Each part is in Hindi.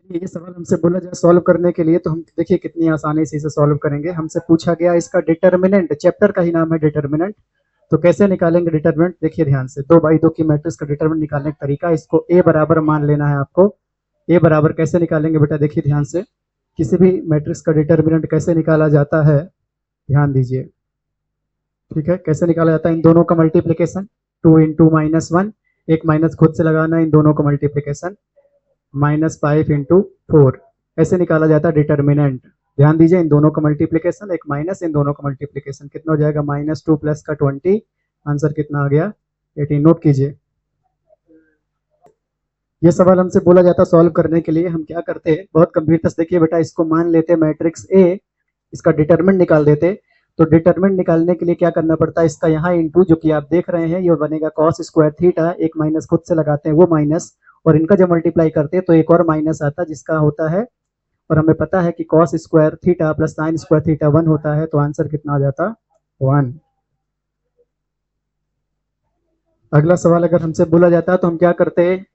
ये सवाल हमसे बोला जाए सॉल्व करने के लिए, तो हम देखिए कितनी आसानी से इसे सॉल्व करेंगे। हमसे पूछा गया इसका डिटर्मिनेंट, चैप्टर का ही नाम है डिटर्मिनेंट। तो कैसे निकालेंगे डिटर्मिनेंट, देखिए ध्यान से। 2/2 की मैट्रिक्स का डिटर्मिनेंट निकालने का तरीका, इसको ए बराबर मान लेना है आपको। ए बराबर कैसे निकालेंगे बेटा, देखिए ध्यान से। किसी भी मैट्रिक्स का डिटर्मिनेंट कैसे निकाला जाता है, ध्यान दीजिए। ठीक है, कैसे निकाला जाता है, इन दोनों का मल्टीप्लीकेशन, 2 इंटू -1, एक माइनस खुद से लगाना, इन दोनों का मल्टीप्लीकेशन -5 इंटू 4, ऐसे निकाला जाता है डिटर्मिनेंट। ध्यान दीजिए, इन दोनों का मल्टीप्लीकेशन, एक माइनस, इन दोनों का मल्टीप्लीकेशन, कितना हो जाएगा, -2 प्लस का 20, आंसर कितना आ गया, 18। नोट कीजिए। ये सवाल हमसे बोला जाता सॉल्व करने के लिए हम क्या करते हैं, बहुत गंभीरता से देखिए बेटा, इसको मान लेते मैट्रिक्स ए, इसका डिटरमिनेंट निकाल देते। तो डिटरमिनेंट निकालने के लिए क्या करना पड़ता है, इसका यहाँ इंटू, जो कि आप देख रहे हैं ये बनेगा कॉस स्क्वायर थीटा, एक माइनस खुद से लगाते हैं वो माइनस, और इनका जब मल्टीप्लाई करते हैं तो एक और माइनस आता है जिसका होता है, और हमें पता है कि cos square theta plus sine square theta 1 होता है, तो आंसर कितना आ जाता, 1। अगला सवाल अगर हमसे बोला जाता है तो हम क्या करते हैं,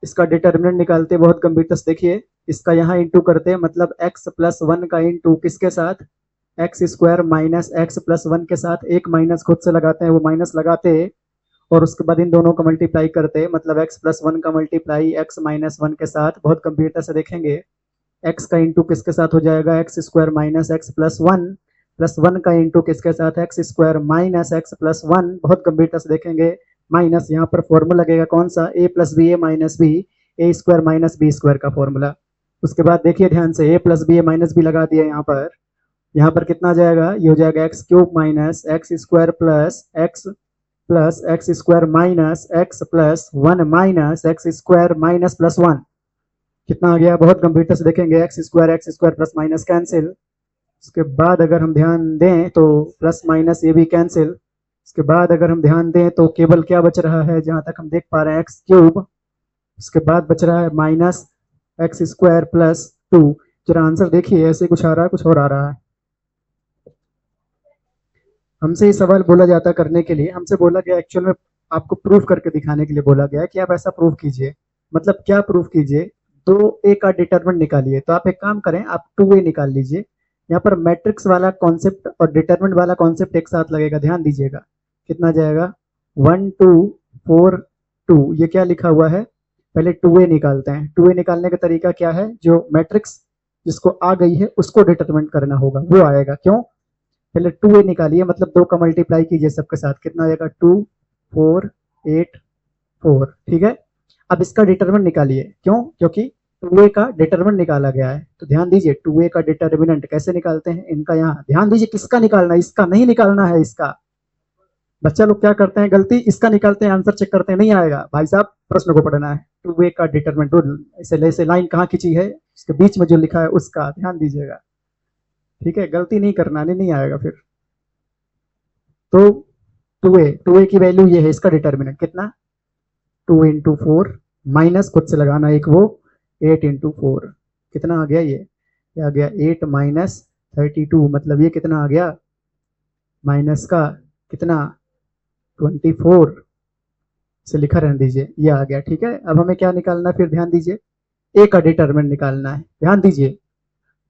इसका डिटर्मिनेंट निकालते हैं बहुत गंभीरता से। देखिए इसका यहाँ इंटू करते हैं, मतलब x प्लस 1 का इंटू किसके साथ, x square minus x plus 1 के साथ, एक माइनस खुद से लगाते हैं वो माइनस लगाते हैं, और उसके बाद इन दोनों का मल्टीप्लाई करते हैं, मतलब x प्लस 1 का मल्टीप्लाई x माइनस 1 के साथ। बहुत गंभीरता से देखेंगे, x का इंटू किसके साथ हो जाएगा, x square minus x plus 1, plus 1 का इंटू किसके साथ, x square minus x plus 1। बहुत गंभीरता से देखेंगे, माइनस यहाँ पर फॉर्मूला लगेगा कौन सा, ए प्लस बी ए माइनस बी, ए स्क्वायर माइनस बी स्क्वायर का फॉर्मूला। उसके बाद देखिए ध्यान से, ए प्लस बी ए माइनस बी लगा दिया यहाँ पर कितना आ जाएगा, ये हो जाएगा x cube minus x square plus x square minus x plus 1 minus x square minus plus 1, कितना आ गया। बहुत गंभीरता से देखेंगे, x square plus minus cancel. उसके बाद अगर हम ध्यान दें तो प्लस माइनस ये भी कैंसिल। उसके बाद अगर हम ध्यान दें तो केवल क्या बच रहा है, जहां तक हम देख पा रहे हैं, एक्स क्यूब। उसके बाद बच रहा है माइनस एक्स स्क्वायर प्लस 2। जरा आंसर देखिए, ऐसे कुछ आ रहा है, कुछ और आ रहा है। हमसे ये सवाल बोला जाता करने के लिए, हमसे बोला गया एक्चुअल में आपको प्रूफ करके दिखाने के लिए बोला गया है कि आप ऐसा प्रूफ कीजिए। मतलब क्या प्रूफ कीजिए, 2a का डिटरमिनेंट निकालिए। तो आप एक काम करें, आप 2a निकाल लीजिए। यहाँ पर मैट्रिक्स वाला कॉन्सेप्ट और डिटरमिनेंट वाला कॉन्सेप्ट एक साथ लगेगा, ध्यान दीजिएगा। कितना जाएगा, 1 2 4 2, ये क्या लिखा हुआ है, पहले 2a निकालते हैं। 2a निकालने का तरीका क्या है, जो मैट्रिक्स जिसको आ गई है उसको डिटरमिनेंट करना होगा, वो आएगा। क्यों, पहले 2a निकालिए, मतलब 2 का मल्टीप्लाई कीजिए सबके साथ, कितना आएगा, 2 4 8 4। ठीक है, अब इसका डिटरमिनेंट निकालिए। क्यों, क्योंकि 2a का डिटरमिनेंट निकाला गया है। तो ध्यान दीजिए, 2a का डिटरमिनेंट कैसे निकालते हैं, इनका यहाँ ध्यान दीजिए, किसका निकालना है, इसका नहीं निकालना है। इसका बच्चा लोग क्या करते हैं गलती, इसका निकालते हैं, आंसर चेक करते हैं, नहीं आएगा भाई साहब, प्रश्न को पढ़ना है। 2a का डिटरमिनेंट, ऐसे लाइन कहाँ खींची है, इसके बीच में जो लिखा है उसका ध्यान दीजिएगा। ठीक है, गलती नहीं करना, नहीं आएगा फिर। तो 2a की वैल्यू ये है, इसका डिटरमिनेंट कितना, 2 इंटू 4, माइनस खुद से लगाना एक वो, 8 इंटू 4, कितना आ गया, ये आ गया 8 माइनस 32, मतलब ये कितना आ गया, माइनस का कितना 24 से लिखा रहने दीजिए, ये आ गया। ठीक है, अब हमें क्या निकालना है फिर, ध्यान दीजिए, ए का डिटरमिनेंट निकालना है। ध्यान दीजिए,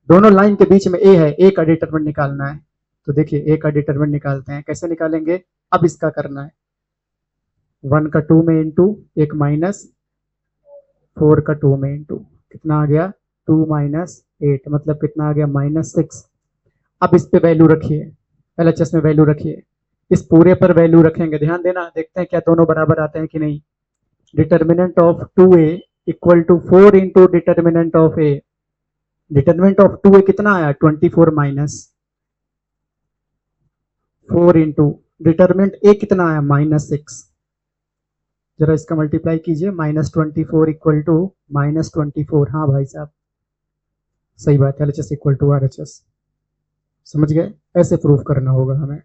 दोनों लाइन के बीच में ए है, ए का डिटरमिनेंट निकालना है। तो देखिए ए का डिटरमिनेंट निकालते हैं, कैसे निकालेंगे, अब इसका करना है, 1 का 2 में इंटू, एक माइनस 4 का 2 में इंटू, कितना आ गया 2 माइनस 8, मतलब कितना आ गया -6। अब इस पे वैल्यू रखिए, एलएचएस में वैल्यू रखिए, इस पूरे पर वैल्यू रखेंगे। ध्यान देना, देखते हैं क्या दोनों बराबर आते हैं कि नहीं। Determinant of 2a equal to 4 into determinant of a। Determinant of 2a कितना आया, 24 माइनस 4 इंटू डिटरमिनेंट ए कितना आया, -6। जरा इसका मल्टीप्लाई कीजिए, -24 इक्वल टू -24। हाँ भाई साहब, सही बात है, एलएचएस इक्वल टू आरएचएस। समझ गए, ऐसे प्रूफ करना होगा हमें।